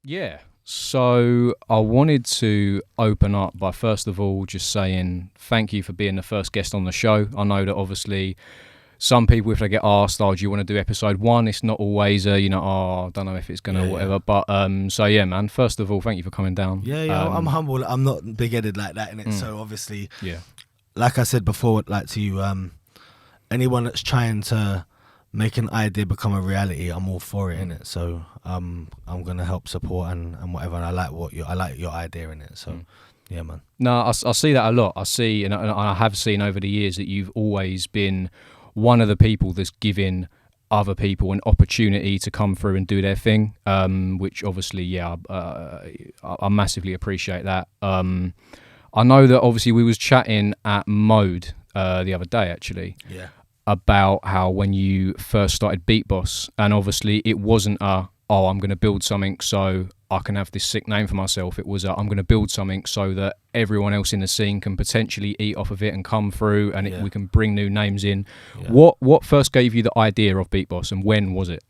Yeah. So I wanted to open up by first of all just saying thank you for being the first guest on the show. I know that obviously some people, if they get asked, "Oh, do you want to do episode 1?" It's not always I don't know if it's gonna whatever. But so yeah, man. First of all, thank you for coming down. Yeah, I'm humble. I'm not big-headed like that in it. So obviously, yeah, like I said before, like to you, anyone that's trying to make an idea become a reality, I'm all for it in it. So I'm gonna help support and whatever. And I like your idea in it. So yeah, man. No, I see that a lot. I see, and I have seen over the years that you've always been one of the people that's giving other people an opportunity to come through and do their thing, which obviously, I massively appreciate that. I know that obviously we was chatting at Mode the other day, actually, about how when you first started Beat Boss, and obviously it wasn't I'm going to build something so I can have this sick name for myself. It was I'm going to build something so that everyone else in the scene can potentially eat off of it and come through, and we can bring new names in. Yeah. What first gave you the idea of Beat Boss, and when was it?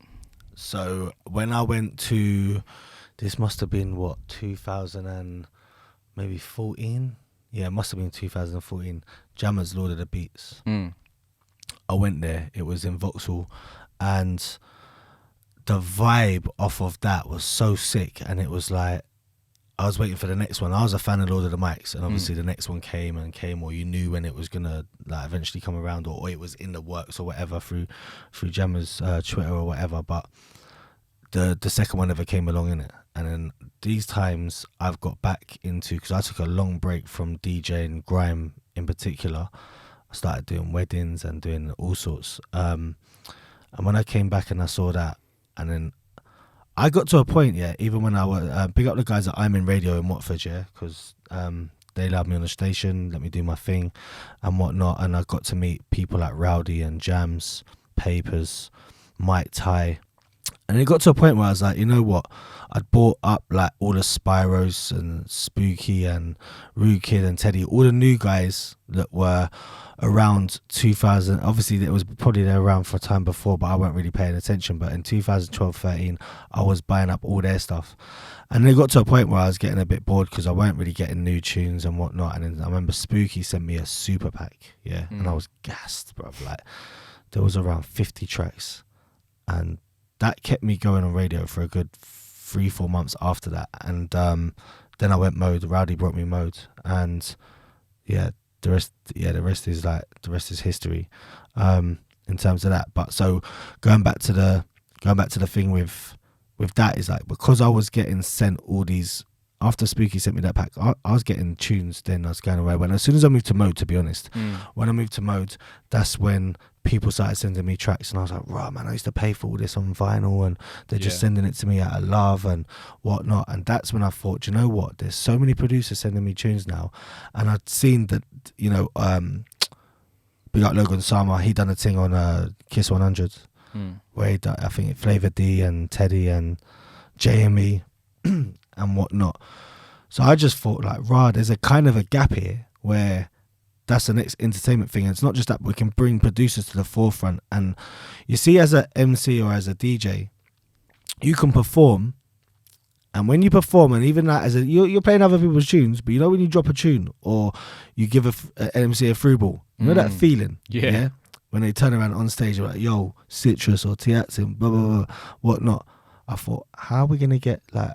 So when I went to, this must have been 2000 and maybe 14. Yeah, it must have been 2014. Jammers Lord of the Beats. I went there. It was in Vauxhall, and the vibe off of that was so sick. And it was like, I was waiting for the next one. I was a fan of Lord of the Mics, and obviously the next one came, or you knew when it was gonna like eventually come around, or it was in the works or whatever through Jammers Twitter or whatever. But the second one never came along in it. And then these times I've got back into, because I took a long break from DJing grime in particular. I started doing weddings and doing all sorts. And when I came back and I saw that, and then I got to a point, even when I was big up the guys that I'm in radio in Watford, because they allowed me on the station, let me do my thing and whatnot. And I got to meet people like Rowdy and Jams, Papers, Mike Ty. And it got to a point where I was like, you know what? I'd bought up like all the Spyros and Spooky and Rude Kid and Teddy, all the new guys that were around 2000. Obviously, it was probably there around for a time before, but I weren't really paying attention. But in 2012-13, I was buying up all their stuff. And it got to a point where I was getting a bit bored because I weren't really getting new tunes and whatnot. And then I remember Spooky sent me a super pack, and I was gassed, bro. Like, there was around 50 tracks. And that kept me going on radio for a good 3-4 months after that. And then I went Mode. Rowdy brought me Mode, and the rest is history in terms of that. But so going back to the thing with that is like, because I was getting sent all these, after Spooky sent me that pack, I was getting tunes. Then I was going away. As soon as I moved to Mode, to be honest, when I moved to Mode, that's when people started sending me tracks, and I was like, right, man, I used to pay for all this on vinyl, and they're just sending it to me out of love and whatnot. And that's when I thought, you know what, there's so many producers sending me tunes now. And I'd seen that, big up Logan Sama, he done a thing on Kiss 100 where he done, I think Flavor D and Teddy and JME and whatnot. So I just thought, like, there's a kind of a gap here where that's the next entertainment thing. And it's not just that we can bring producers to the forefront. And you see, as a MC or as a DJ, you can perform, and when you perform, and even that you're playing other people's tunes, but when you drop a tune or you give an MC a through ball, you know that feeling, when they turn around on stage, you're like, yo, Citrus or Tiatsim, blah blah blah, whatnot. I thought, how are we gonna get, like,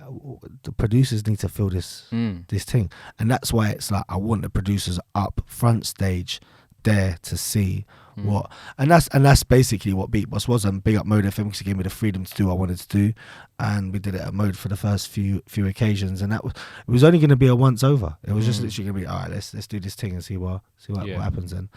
the producers need to feel this thing, and that's why it's like I want the producers up front stage there to see what, and that's basically what Beat Boss was. And big up Mode FM, because it gave me the freedom to do what I wanted to do, and we did it at Mode for the first few occasions, and it was only going to be a once over. It was just literally going to be, all right, let's do this thing and see what happens. And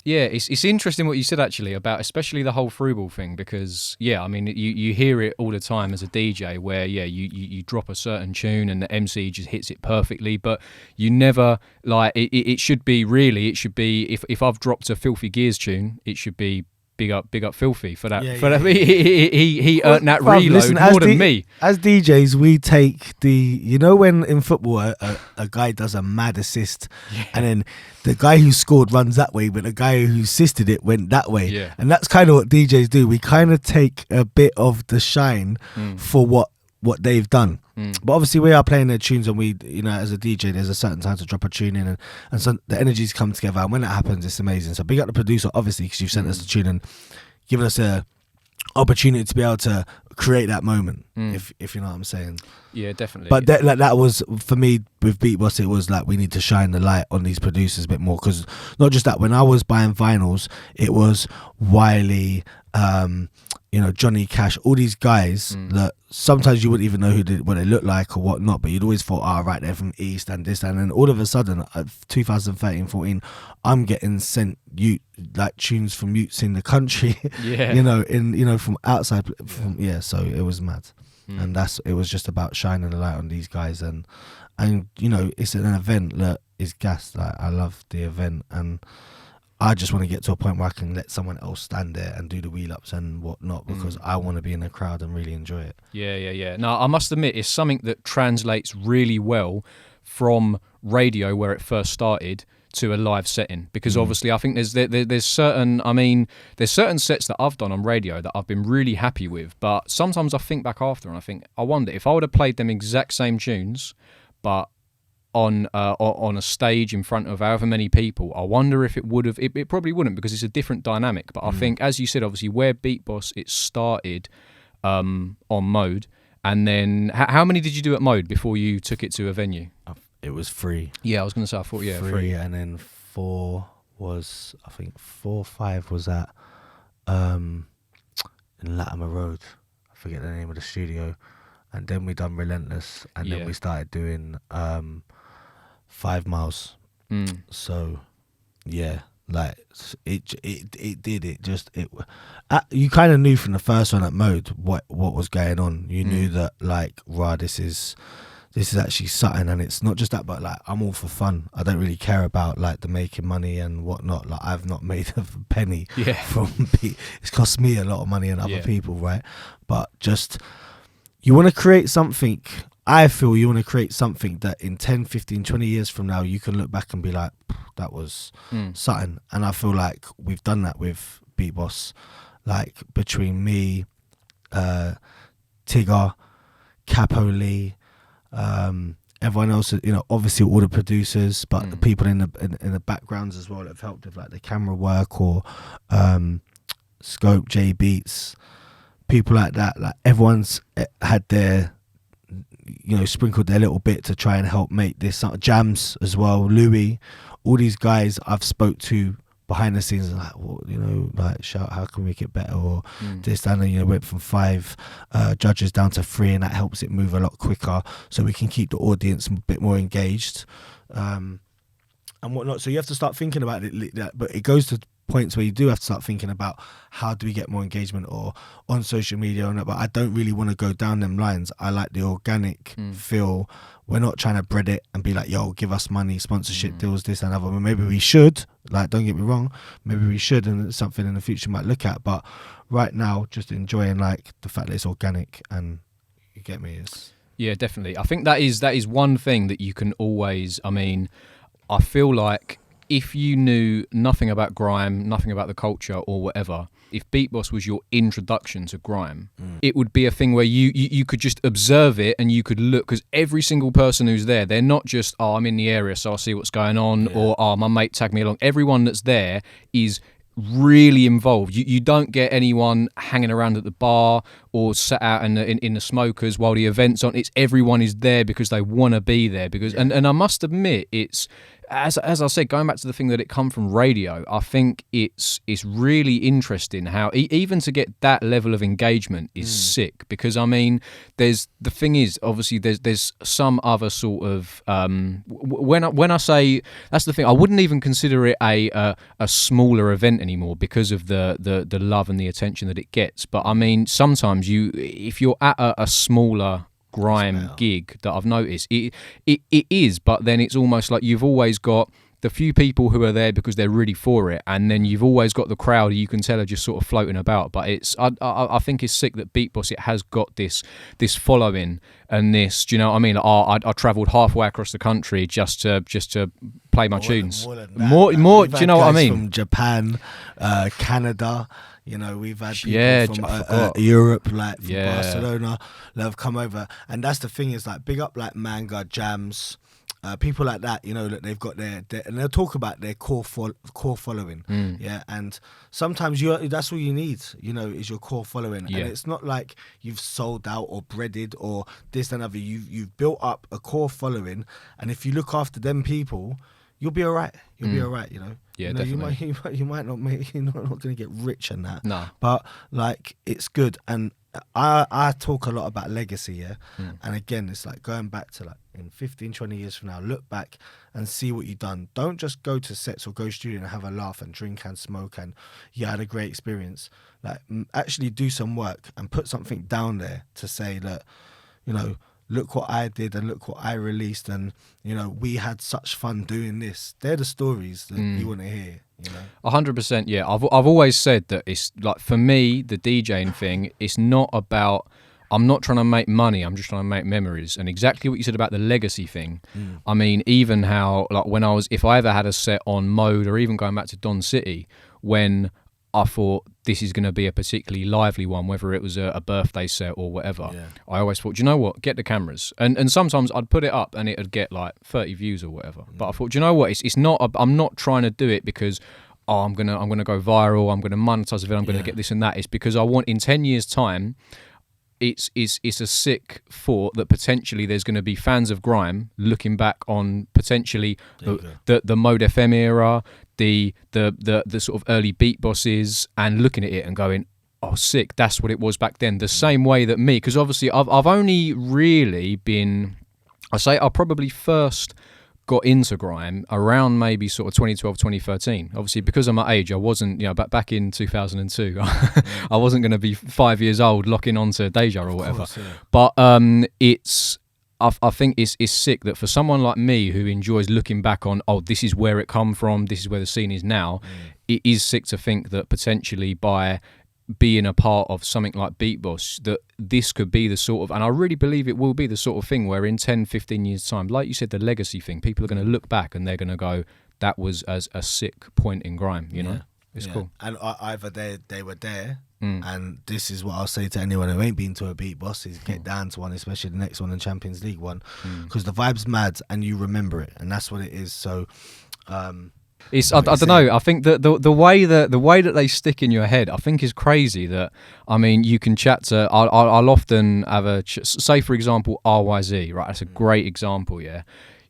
it's interesting what you said actually about especially the whole throughball thing, because I mean you hear it all the time as a DJ where you drop a certain tune and the MC just hits it perfectly, but you never, like, it should be if I've dropped a Filthy Gears tune, it should be big up Filthy for that. He earned that reload more than me. As DJs, we take when in football a guy does a mad assist, and then the guy who scored runs that way, but the guy who assisted it went that way. And that's kind of what DJs do. We kind of take a bit of the shine for what they've done. But obviously we are playing their tunes, and we, you know, as a DJ, there's a certain time to drop a tune in, and so the energies come together, and when that happens, it's amazing. So big up the producer, obviously, because you've sent us the tune and given us a opportunity to be able to create that moment, if you know what I'm saying. Yeah, definitely. But that was, for me, with Beat Boss, it was like we need to shine the light on these producers a bit more, because not just that, when I was buying vinyls, it was Wiley, you know, Johnny Cash, all these guys that sometimes you wouldn't even know what they look like or whatnot, but you'd always thought, right, they're from East and this, and then all of a sudden, 2013, 14, I'm getting sent like tunes from youths in the country, you know, from outside, so it was mad. And it was just about shining a light on these guys, and you know, it's an event that is gassed. Like, I love the event, and I just want to get to a point where I can let someone else stand there and do the wheel ups and whatnot, because I want to be in the crowd and really enjoy it. Yeah. No, I must admit, it's something that translates really well from radio, where it first started, to a live setting, because obviously I think there's certain sets that I've done on radio that I've been really happy with, but sometimes I think back after and I think, I wonder if I would have played them exact same tunes but on a stage in front of however many people, I wonder if it would have, it probably wouldn't, because it's a different dynamic. But I think, as you said, obviously where Beat Boss, it started on Mode, and then how many did you do at Mode before you took it to a venue? It was 3. Yeah, I was going to say, I thought, 3, and then 4 was, I think 4 or 5 was at in Latimer Road. I forget the name of the studio. And then we done Relentless, and then we started doing 5 Miles. So yeah, like you kind of knew from the first one at Mode what was going on. You knew that, like, this is actually something, and it's not just that, but like, I'm all for fun. I don't really care about like the making money and whatnot. Like, I've not made a penny from it's cost me a lot of money and other people, right? But just, you want to create something. I feel you want to create something that in 10, 15, 20 years from now, you can look back and be like, that was something. And I feel like we've done that with Beat Boss, like between me, Tigger, Capo Lee, everyone else, you know, obviously all the producers, but the people in the backgrounds as well that have helped with like the camera work, or Scope, J Beats, people like that. Like, everyone's had their, you know, sprinkled their little bit to try and help make this. Jams as well, Louis, all these guys I've spoke to behind the scenes, like, well, you know, like, shout, how can we make it better, or this, and then, you know, went from 5 judges down to 3, and that helps it move a lot quicker, so we can keep the audience a bit more engaged, and whatnot. So you have to start thinking about it, but it goes to points where you do have to start thinking about how do we get more engagement, or on social media or not. But I don't really want to go down them lines. I like the organic feel. We're not trying to bread it and be like, yo, give us money, sponsorship deals, this and other. Maybe we should, like, don't get me wrong, maybe we should, and it's something in the future we might look at. But right now, just enjoying like the fact that it's organic, and you get me. Yeah, definitely. I think that is one thing that you can always, I mean, I feel like if you knew nothing about grime, nothing about the culture or whatever, if Beat Boss was your introduction to grime, it would be a thing where you could just observe it, and you could look, because every single person who's there, they're not just, I'm in the area so I'll see what's going on, or my mate tagged me along. Everyone that's there is really involved. You don't get anyone hanging around at the bar or sat out in the smokers while the event's on. It's everyone is there because they want to be there, because and I must admit, it's, as I said, going back to the thing that it come from radio, I think it's really interesting how even to get that level of engagement is sick, because I mean, the thing is, obviously there's some other sort of when I say, that's the thing, I wouldn't even consider it a smaller event anymore because of the love and the attention that it gets. But I mean, sometimes if you're at a smaller grime gig, that I've noticed, it is, but then it's almost like you've always got the few people who are there because they're really for it, and then you've always got the crowd who you can tell are just sort of floating about. But it's I think it's sick that Beat Boss, it has got this following, and this, do you know what I mean? I travelled halfway across the country just to play my tunes. More, do you know what I mean? From Japan, Canada, You know, we've had people Yeah, from I forgot. Europe, like from Yeah. Barcelona, that have come over. And that's the thing, is like, big up like Manga, Jams, people like that, you know, that they've got their and they'll talk about their core following. Yeah, and sometimes that's all you need, you know, is your core following. Yeah. And it's not like you've sold out or breaded or this and other. You've built up a core following, and if you look after them people, you'll be all right. You'll be all right, you know. Yeah, you know, definitely. you might not make, you're not going to get rich and that. No. But like, it's good. And I talk a lot about legacy, yeah. And again, it's like going back to like in 15, 20 years from now, look back and see what you've done. Don't just go to sets or go studio and have a laugh and drink and smoke and you had a great experience. Like, actually do some work and put something down there to say that, you know, look what I did and look what I released, and you know, we had such fun doing this. They're the stories that you want to hear, you know. 100%. Yeah, I've always said that it's like, for me, the DJing thing, it's not about, I'm not trying to make money, I'm just trying to make memories. And exactly what you said about the legacy thing. I mean, even how, like, if I ever had a set on Mode, or even going back to Don City, when I thought this is going to be a particularly lively one, whether it was a birthday set or whatever. Yeah. I always thought, you know what, get the cameras. And sometimes I'd put it up and it'd get like 30 views or whatever. But I thought, you know what, it's not, I'm not trying to do it because, oh, I'm gonna go viral, I'm gonna monetize it, I'm gonna get this and that. It's because I want, in 10 years' time, it's a sick thought that potentially there's going to be fans of grime looking back on potentially the Mode FM era, the sort of early beat bosses, and looking at it and going, oh, sick, that's what it was back then. The same way that me, because obviously I've only really been, I probably first got into grime around maybe sort of 2012, 2013. Obviously, because of my age, I wasn't, you know, back in 2002, I wasn't going to be 5 years old locking onto Deja or whatever. Course, yeah. But I think it's sick that for someone like me who enjoys looking back on, oh, this is where it come from, this is where the scene is now, it is sick to think that potentially by being a part of something like Beat Boss, that this could be the sort of, and I really believe it will be the sort of thing where in 10, 15 years time, like you said, the legacy thing, people are going to look back and they're going to go, that was as a sick point in grime, you know? It's cool. And either they were there, and this is what I'll say to anyone who ain't been to a Beat Boss, is get down to one, especially the next one, the Champions League one, because the vibe's mad and you remember it, and that's what it is. So it's I don't know. I think that the way that they stick in your head, I think, is crazy. That, I mean, you can chat to. I'll often have say, for example, RYZ. Right, that's a great example. Yeah,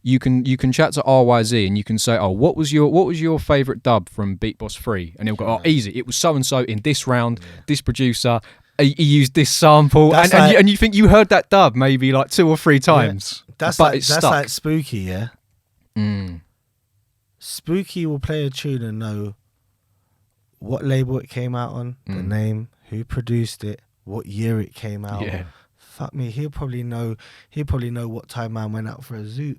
you can chat to RYZ and you can say, oh, what was your favourite dub from Beat Boss 3? And he'll go, oh, easy. It was so and so in this round. This producer. He used this sample, and you think you heard that dub maybe like 2 or 3 times. Yeah, that's like Spooky, yeah. Spooky will play a tune and know what label it came out on, the name, who produced it, what year it came out. Yeah. Fuck me, he'll probably know what time man went out for a zoot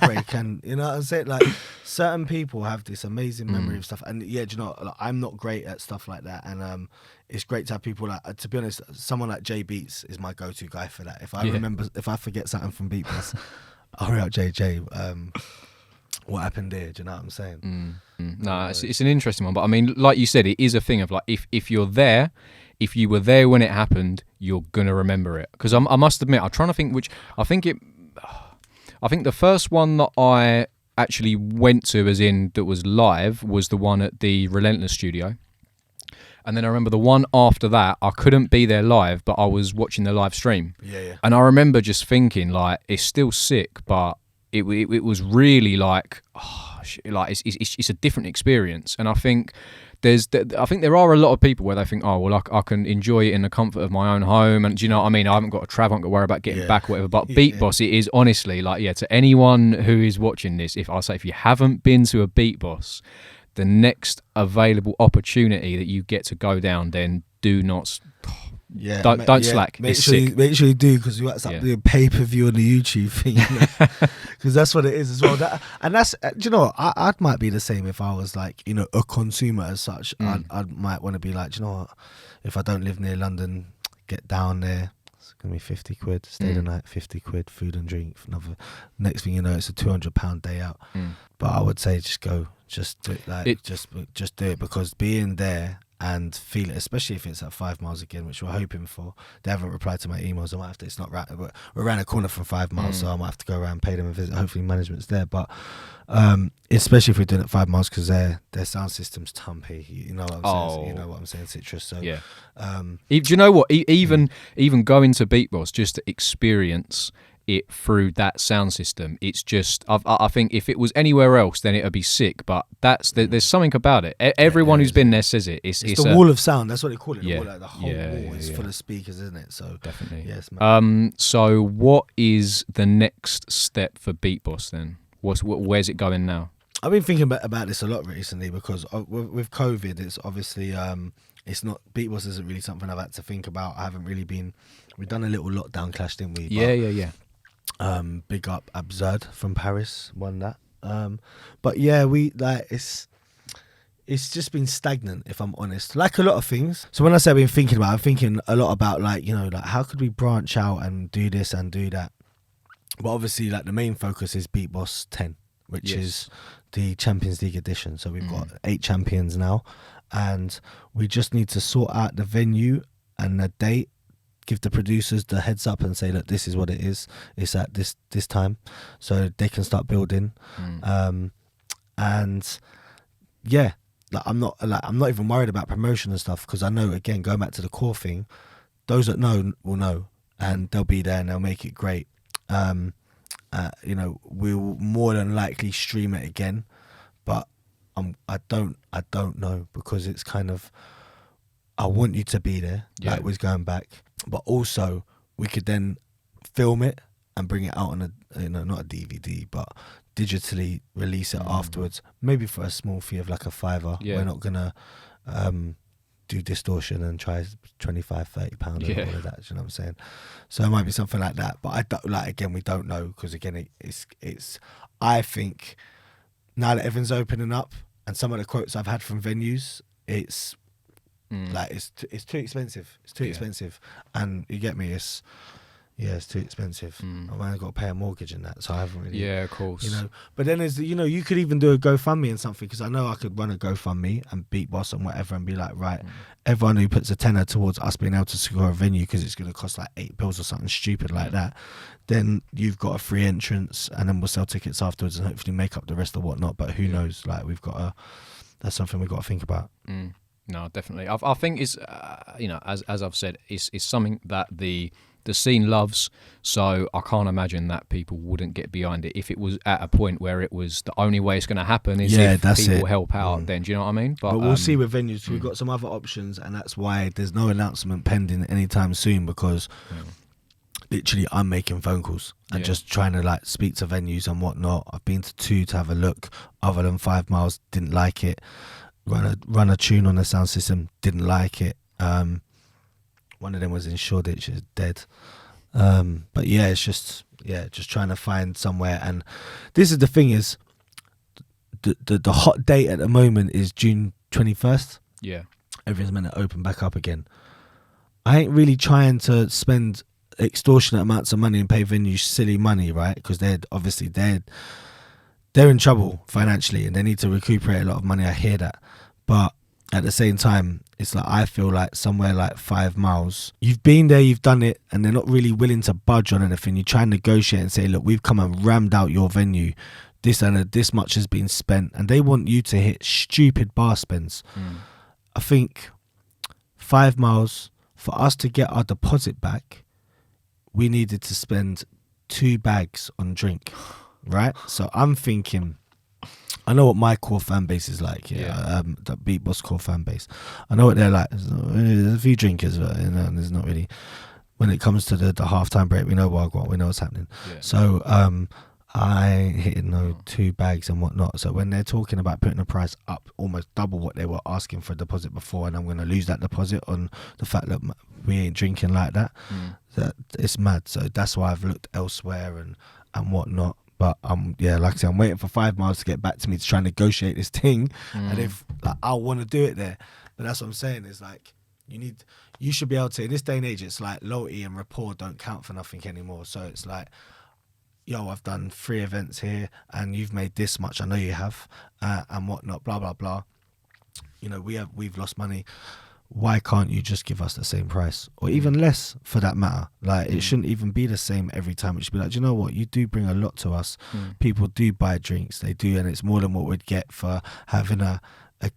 break, and you know what I'm saying? Like, certain people have this amazing memory of stuff, and yeah, do you know, like, I'm not great at stuff like that, and it's great to have people like, to be honest, someone like J Beats is my go-to guy for that. If I forget something from Beat Boss, I'll ring out JJ. What happened there? Do you know what I'm saying? No, it's an interesting one, but I mean, like you said, it is a thing of like, if you're there, if you were there when it happened, you're gonna remember it. Because I must admit, I'm trying to think I think the first one that I actually went to, as in that was live, was the one at the Relentless studio. And then I remember the one after that, I couldn't be there live, but I was watching the live stream. Yeah. And I remember just thinking, like, it's still sick, but it was really like, it's a different experience. And I think there are a lot of people where they think, oh, well, I can enjoy it in the comfort of my own home, and do you know what I mean? I haven't got to travel, I haven't got to worry about getting back or whatever. But Beat Boss, it is honestly like, to anyone who is watching this, if you haven't been to a Beat Boss, the next available opportunity that you get to go down, then do not. Don't slack. Make sure you do, because you WhatsApp the pay-per-view on the YouTube thing, because that's what it is as well. That's do you know what? I might be the same if I was like, you know, a consumer as such. I might want to be like, do you know what? If I don't live near London, get down there. It's gonna be 50 quid. Stay the night, 50 quid, food and drink. Next thing you know, it's a £200 day out. But I would say just go, just do it, just do it, because being there and feel it, especially if it's at 5 miles again, which we're hoping for. They haven't replied to my emails. I might have to. It's not right. We're around a corner from 5 miles, so I might have to go around, pay them a visit. Hopefully, management's there. But especially if we're doing it 5 miles, because their sound system's tumpy. You know what I'm saying? You know what I'm saying, Citrus. So yeah. Do you know what? Even going to Beat Boss just to experience it through that sound system, it's just I think if it was anywhere else then it would be sick, but there's something about it. Everyone who's been there says it's the wall of sound. That's what they call it. Yeah, the wall, like the whole wall is full of speakers, isn't it? So definitely. Yes. So what is the next step for Beat Boss then? Where's it going now? I've been thinking about this a lot recently because with COVID, it's obviously it's not, Beat Boss isn't really something I've had to think about. I haven't really been. We've done a little lockdown clash, didn't we? Yeah. Big up Absurd from Paris won that. But yeah, we like it's just been stagnant, if I'm honest, like a lot of things. So when I say I've been thinking about, I'm thinking a lot about like how could we branch out and do this and do that. But obviously, like the main focus is Beat Boss 10, which is the Champions League edition. So we've got 8 champions now, and we just need to sort out the venue and the date. Give the producers the heads up and say, look, this is what it is. It's at this time, so they can start building. And yeah, like I'm not even worried about promotion and stuff, because I know, again, going back to the core thing, those that know will know, and they'll be there and they'll make it great. We'll more than likely stream it again, but I don't know, because it's kind of, I want you to be there, like we're going back. But also, we could then film it and bring it out on not a DVD, but digitally release it afterwards. Maybe for a small fee of like a $5. Yeah. We're not gonna do distortion and try £25-30 and all of that. You know what I'm saying? So it might be something like that. But I don't, like, again, we don't know, because again, it's. I think now that everything's opening up, and some of the quotes I've had from venues, it's. Like it's too expensive. It's too expensive, and you get me. It's too expensive. I've got to pay a mortgage and that, so I haven't really. Yeah, of course. But then there's you could even do a GoFundMe and something, because I know I could run a GoFundMe and Beat Boss and whatever, and be like, right, everyone who puts a tenner towards us being able to secure a venue, because it's going to cost like £8 or something stupid like that, then you've got a free entrance, and then we'll sell tickets afterwards and hopefully make up the rest of whatnot. But who knows? Like that's something we've got to think about. No, definitely. I think it's as I've said, it's something that the scene loves. So I can't imagine that people wouldn't get behind it if it was at a point where it was the only way it's going to happen is if people help out. Then do you know what I mean? But we'll see with venues. We've got some other options, and that's why there's no announcement pending anytime soon, because literally I'm making phone calls and just trying to like speak to venues and whatnot. I've been to 2 to have a look. Other than 5 miles, didn't like it. Run a tune on the sound system, didn't like it. One of them was in Shoreditch, is dead. But yeah, it's just trying to find somewhere. And this is the thing, is the hot date at the moment is June 21st. Yeah, everything's meant to open back up again. I ain't really trying to spend extortionate amounts of money and pay venues silly money, right? Because they're in trouble financially and they need to recuperate a lot of money. I hear that. But at the same time, it's like, I feel like somewhere like 5 miles, you've been there, you've done it, and they're not really willing to budge on anything. You try and negotiate and say, look, we've come and rammed out your venue. This much has been spent. And they want you to hit stupid bar spends. I think 5 miles, for us to get our deposit back, we needed to spend 2 bags on drink. Right, so I'm thinking, I know what my core fan base is like. The Beat Boss core fan base. I know what they're like. There's a few drinkers, but there's not really. When it comes to the halftime break, we know what we know what's happening. So I hitting 2 bags and whatnot. So when they're talking about putting the price up almost double what they were asking for a deposit before, and I'm going to lose that deposit on the fact that we ain't drinking like that, that it's mad. So that's why I've looked elsewhere and whatnot. But like I said, I'm waiting for 5 miles to get back to me to try and negotiate this thing. And if I want to do it there, but that's what I'm saying, is like, you should be able to, in this day and age, it's like loyalty and rapport don't count for nothing anymore. So it's like, yo, I've done 3 events here and you've made this much, I know you have, and whatnot, blah blah blah. you know, we've lost money. Why can't you just give us the same price, or even less for that matter? Like, it shouldn't even be the same every time. It should be like, do you know what? You do bring a lot to us. People do buy drinks, they do, and it's more than what we'd get for having a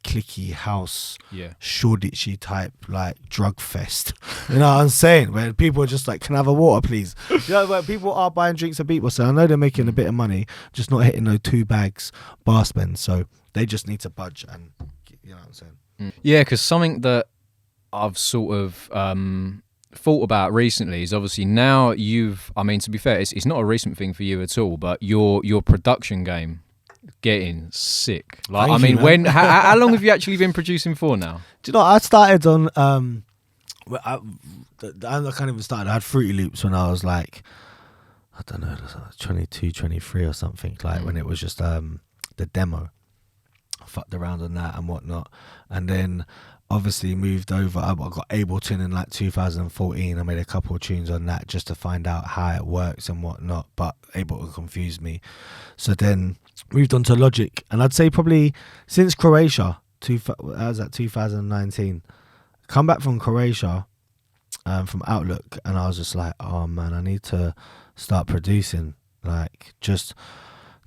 clicky house, Shoreditchy type like drug fest. You know what I'm saying? Where people are just like, can I have a water, please? You know, where people are buying drinks at people. So I know they're making a bit of money, just not hitting those 2 bags bar spend. So they just need to budge, and you know what I'm saying? Yeah, because something that I've sort of thought about recently is obviously now I mean, to be fair, it's not a recent thing for you at all, but your production game getting sick. Like, Thank I mean, you, man. how long have you actually been producing for now? Do you know, I started on I can't even start. I had Fruity Loops when I was like, I don't know, 22, 23 or something, like when it was just the demo. I fucked around on that and whatnot, and then obviously moved over. I got Ableton in like 2014. I made a couple of tunes on that just to find out how it works and whatnot, but Ableton confused me. So then moved on to Logic, and I'd say probably since Croatia, I was at 2019, come back from Croatia, from Outlook, and I was just like, oh man, I need to start producing, like, just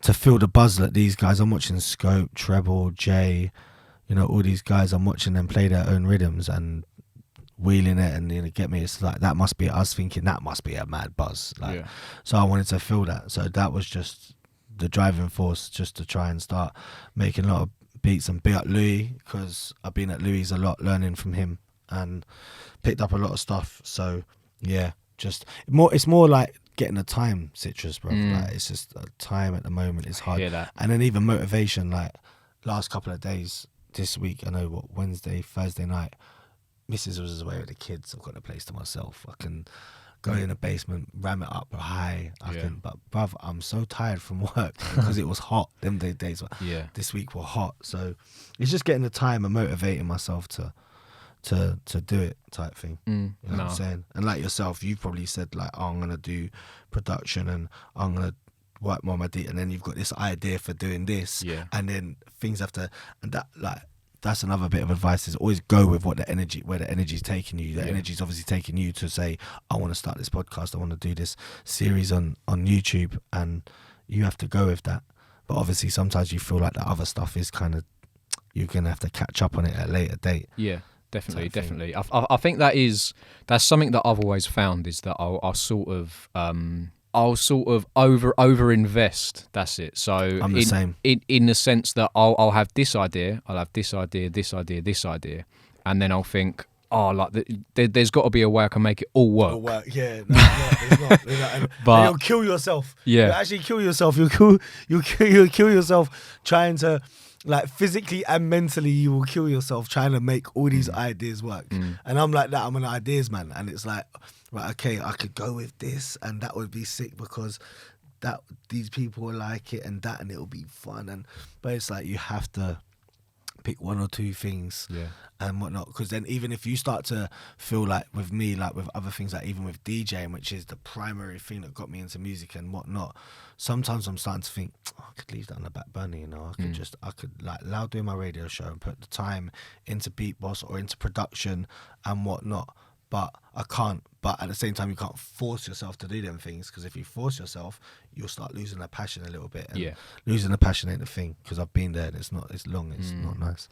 to feel the buzz that these guys, I'm watching Scope, Treble, Jay, you know, all these guys, I'm watching them play their own rhythms and wheeling it, and, you know, get me, it's like, that must be, I was thinking that must be a mad buzz, like, so I wanted to feel that. So that was just the driving force, just to try and start making a lot of beats and big up Louis, because I've been at Louis a lot, learning from him and picked up a lot of stuff. So yeah, just it's more like getting a time, Citrus, bro. Like, it's just time at the moment is hard. Hear that. And then even motivation, like last couple of days this week, I know what, Wednesday, Thursday night, Mrs. was away with the kids. I've got the place to myself. I can go in the basement, ram it up high. But bruv, I'm so tired from work because it was hot. Them days this week were hot. So it's just getting the time and motivating myself to do it, type thing. You know what I'm saying? And like yourself, you've probably said like, oh, I'm gonna do production and I'm gonna work more on my D, and then you've got this idea for doing this, and then things have to, and that, like, that's another bit of advice, is always go with where the energy's taking you. The energy's obviously taking you to say, I want to start this podcast, I want to do this series on YouTube, and you have to go with that. But obviously sometimes you feel like the other stuff is kind of, you're gonna have to catch up on it at a later date. Definitely. I think that's something that I've always found, is that I'll sort of over invest. That's it. So I'm the same. In the sense that I'll have this idea, this idea, and then I'll think, oh, like there's got to be a way I can make it all work. Yeah, no, there's not. And you'll kill yourself. Yeah, you'll actually kill yourself. You'll kill yourself trying to, like, physically and mentally, you will kill yourself trying to make all these ideas work. And I'm like that. I'm an ideas man, and it's like, right, okay, I could go with this, and that would be sick because that these people will like it, and it'll be fun. But it's like you have to pick one or two things and whatnot, because then even if you start to feel like, with me, like with other things, like even with DJing, which is the primary thing that got me into music and whatnot, sometimes I'm starting to think, oh, I could leave that on the back burner, you know. I could like allow doing my radio show and put the time into beat boss or into production and whatnot, but I can't. But at the same time, you can't force yourself to do them things, because if you force yourself, you'll start losing that passion a little bit. And losing the passion ain't the thing, because I've been there, and it's not nice.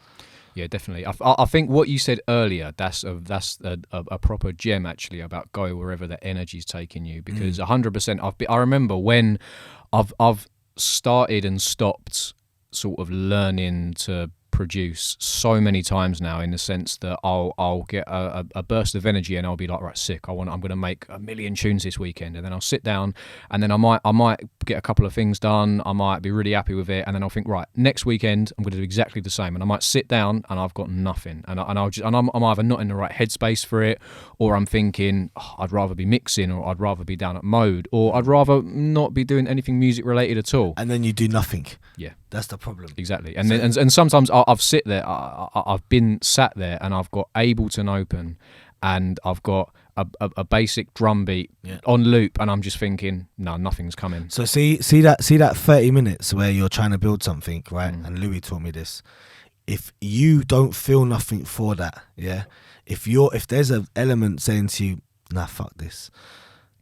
Yeah, definitely. I think what you said earlier, that's a proper gem, actually, about go wherever the energy's taking you, because 100%. I remember when I've started and stopped sort of learning to produce so many times now, in the sense that I'll get a burst of energy and I'll be like, right, sick, I'm going to make 1 million tunes this weekend, and then I'll sit down and then I might get a couple of things done, I might be really happy with it, and then I'll think, right, next weekend I'm going to do exactly the same, and I might sit down and I've got nothing, and I'm either not in the right headspace for it, or I'm thinking, oh, I'd rather be mixing, or I'd rather be down at mode, or I'd rather not be doing anything music related at all, and then you do nothing. Yeah, that's the problem. Exactly. And then, and sometimes I've sit there, I've been sat there, and I've got Ableton open, and I've got a basic drum beat on loop, and I'm just thinking, no, nothing's coming. So see that 30 minutes where you're trying to build something, right? And Louis taught me this. if you don't feel nothing for that, yeah, if there's an element saying to you, nah, fuck this,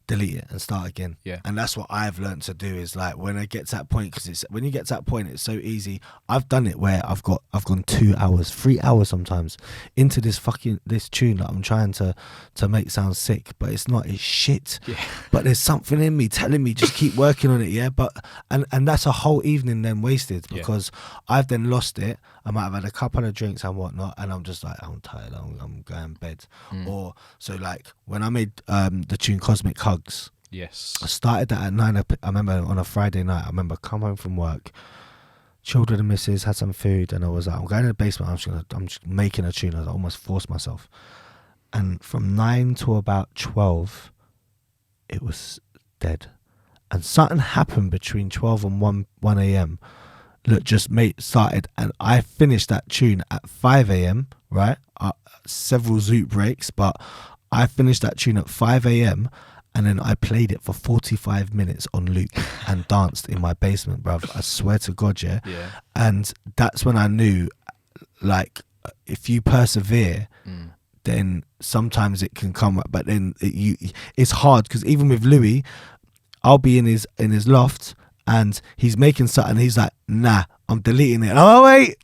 delete it and start again. Yeah. And that's what I've learned to do, is like when I get to that point, because it's when you get to that point, it's so easy. I've done it where I've gone 2 hours, 3 hours sometimes into this tune that I'm trying to make sound sick, but it's not, it's shit. Yeah. But there's something in me telling me just keep working on it, yeah. But and that's a whole evening then wasted, because I've then lost it. I might have had a couple of drinks and whatnot, and I'm just like, I'm tired, I'm going to bed. Or so like when I made the tune Cosmic Hugs. Yes. I started that at 9. I remember on a Friday night. I remember come home from work, chilled with the missus, had some food, and I was like, I'm going to the basement. I'm just making a tune. I almost forced myself. And from 9 to about 12, it was dead. And something happened between 12 and 1 a.m. Look, just started, and I finished that tune at 5 a.m. Right, several zoot breaks, but I finished that tune at 5 a.m. and then I played it for 45 minutes on loop and danced in my basement, bruv. I swear to God, yeah. And that's when I knew, like, if you persevere, then sometimes it can come. But then it's hard, because even with Louis, I'll be in his loft and he's making something. He's like, nah, I'm deleting it. Oh wait.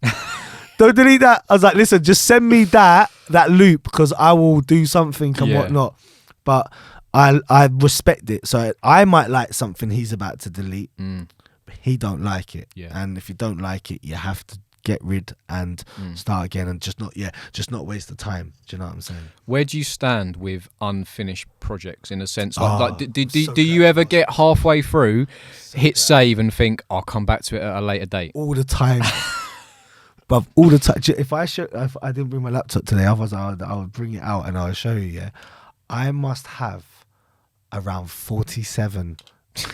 Don't delete that. I was like, listen, just send me that loop, because I will do something and whatnot. But I respect it. So I might like something he's about to delete, but he don't like it. Yeah. And if you don't like it, you have to get rid and start again, and just not waste the time. Do you know what I'm saying? Where do you stand with unfinished projects, in a sense? Like do you ever get halfway through, hit save, and think, I'll come back to it at a later date? All the time. But all the time, if I didn't bring my laptop today, otherwise I would bring it out and I'll show you. Yeah, I must have around 47,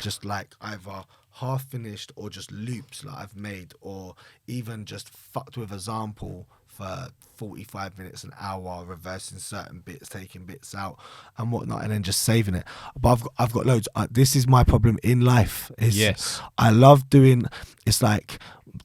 just like either half finished or just loops that I've made, or even just fucked with a sample for 45 minutes, an hour, reversing certain bits, taking bits out and whatnot, and then just saving it. But I've got loads. This is my problem in life. Yes, I love doing. It's like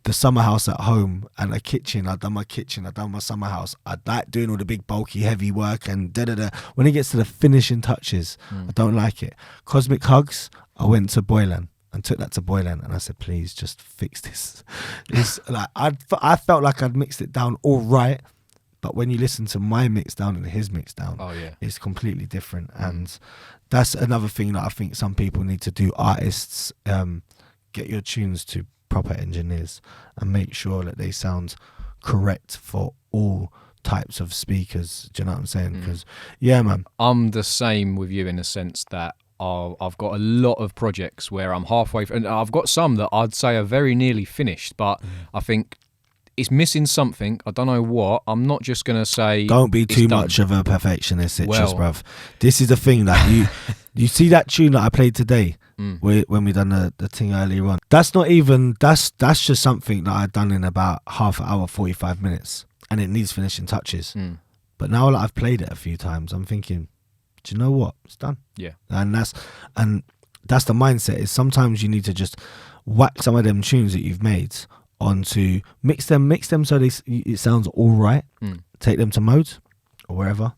the summer house at home and a kitchen. I've done my kitchen, I've done my summer house. I like doing all the big bulky heavy work and da-da-da. When it gets to the finishing touches, I don't like it. Cosmic Hugs, I went to Boylan and took that to Boylan, and I said, please just fix this. It's like I felt like I'd mixed it down all right, but when you listen to my mix down and his mix down, it's completely different. And that's another thing that I think some people need to do. Artists, get your tunes to proper engineers and make sure that they sound correct for all types of speakers. Do you know what I'm saying? Because man, I'm the same with you, in a sense that I've got a lot of projects where I'm halfway and I've got some that I'd say are very nearly finished, but I think it's missing something. I don't know what. I'm not just gonna say don't be too much of a perfectionist, bruv. This is the thing that you see that tune that I played today when we done the thing earlier on. That's not even that's just something that I've done in about half an hour, 45 minutes, and it needs finishing touches. But now that I've played it a few times, I'm thinking, do you know what? It's done. Yeah. And that's the mindset. Is sometimes you need to just whack some of them tunes that you've made onto mix them so it sounds all right. Take them to Mode or wherever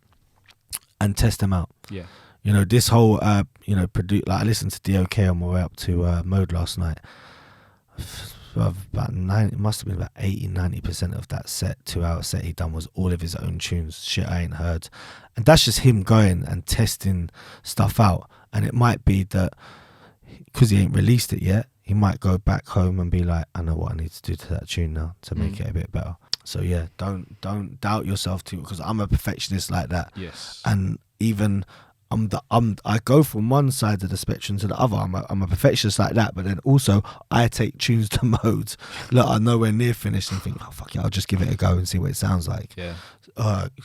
and test them out. Yeah. You know, this whole like I listened to DOK on my way up to Mode last night. About 9, it must have been about 80-90% of that 2-hour set he done was all of his own tunes, shit I ain't heard. And that's just him going and testing stuff out. And it might be that because he ain't released it yet, he might go back home and be like, I know what I need to do to that tune now to make it a bit better. So yeah, don't doubt yourself too, because I'm a perfectionist like that. Yes. And even I go from one side of the spectrum to the other. I'm a perfectionist like that, but then also I take tunes to Modes that are nowhere near finished and think, oh fuck it, I'll just give it a go and see what it sounds like. Yeah.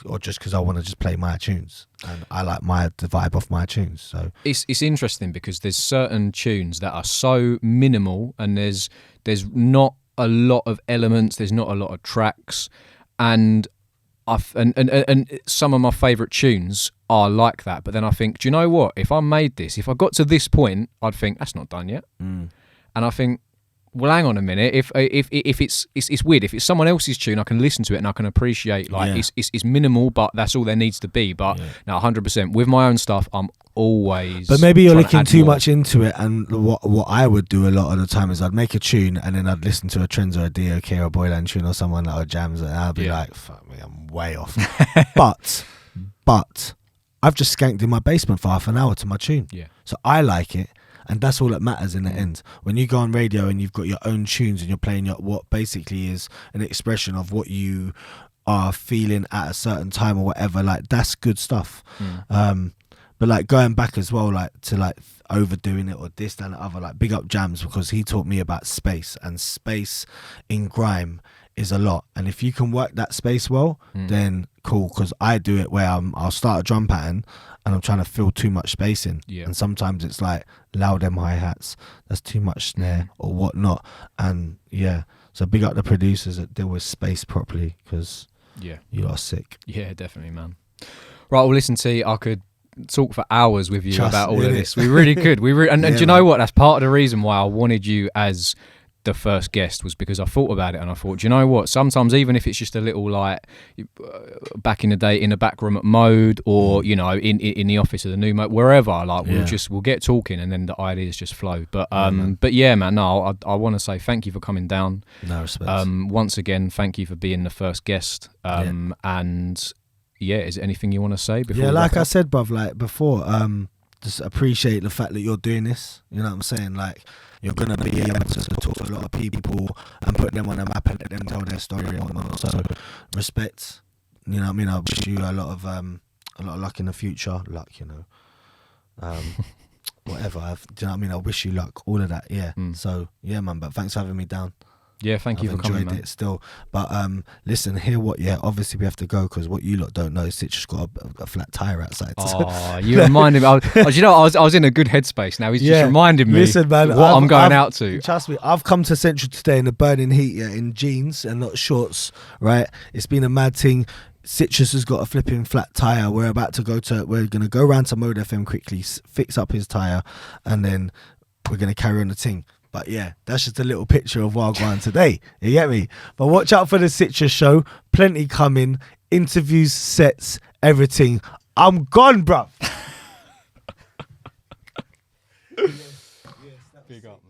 Or just because I want to just play my tunes and I like the vibe of my tunes. So it's interesting because there's certain tunes that are so minimal and there's not a lot of elements, there's not a lot of tracks, and some of my favourite tunes are like that. But then I think, do you know what? If I made this, if I got to this point, I'd think that's not done yet. And I think, well, hang on a minute. If it's weird. If it's someone else's tune, I can listen to it and I can appreciate. Like it's minimal, but that's all there needs to be. But no, 100% with my own stuff, I'm always. But maybe you're looking too much into it. And what I would do a lot of the time is I'd make a tune and then I'd listen to a Trends or a DOK or a Boyland tune or someone that jams and I'd be like, fuck me, I'm way off. but I've just skanked in my basement for half an hour to my tune. Yeah. So I like it. And that's all that matters in the end. When you go on radio and you've got your own tunes and you're playing what basically is an expression of what you are feeling at a certain time or whatever, like that's good stuff. But like going back as well, like to like overdoing it or this, that and the other, like big up Jams, because he taught me about space, and space in grime is a lot. And if you can work that space well, then cool. Because I do it where I'll start a drum pattern and I'm trying to fill too much space in. Yeah. And sometimes it's like loud them hi-hats, that's too much snare or whatnot. And yeah, so big up the producers that deal with space properly, because you are sick. Yeah, definitely, man. Right, well, listen, T, I could talk for hours with you about all of this. We really could. And do you know what? That's part of the reason why I wanted you as the first guest, was because I thought about it and I thought, do you know what? Sometimes even if it's just a little like back in the day in the back room at Mode, or you know in the office of the new Mode, wherever, like we'll get talking and then the ideas just flow. But yeah, man, no, I want to say thank you for coming down. No respect. Once again, thank you for being the first guest. And yeah, is there anything you want to say before? Yeah, like I said, bruv, like before, just appreciate the fact that you're doing this. You know what I'm saying? Like, you're gonna be able to talk to a lot of people and put them on a map and let them tell their story and whatnot. So, respect. You know what I mean? I wish you a lot of luck in the future. Luck, you know, whatever. Do you know what I mean? I wish you luck. All of that. Yeah. So yeah, man. But thanks for having me down. Yeah, thank you for coming, man. I've enjoyed it still. But listen, obviously we have to go, because what you lot don't know is Citrus got a flat tyre outside. Oh, you reminded me. I was in a good headspace now. He's just reminded me, listen, man, what I'm going out to. Trust me, I've come to Central today in the burning heat, in jeans and not shorts, right? It's been a mad thing. Citrus has got a flipping flat tyre. We're going to go round to Mode FM quickly, fix up his tyre, and then we're going to carry on the thing. But yeah, that's just a little picture of what I'm going today. You get me? But watch out for the Citrus show. Plenty coming. Interviews, sets, everything. I'm gone, bruv. Big up, man.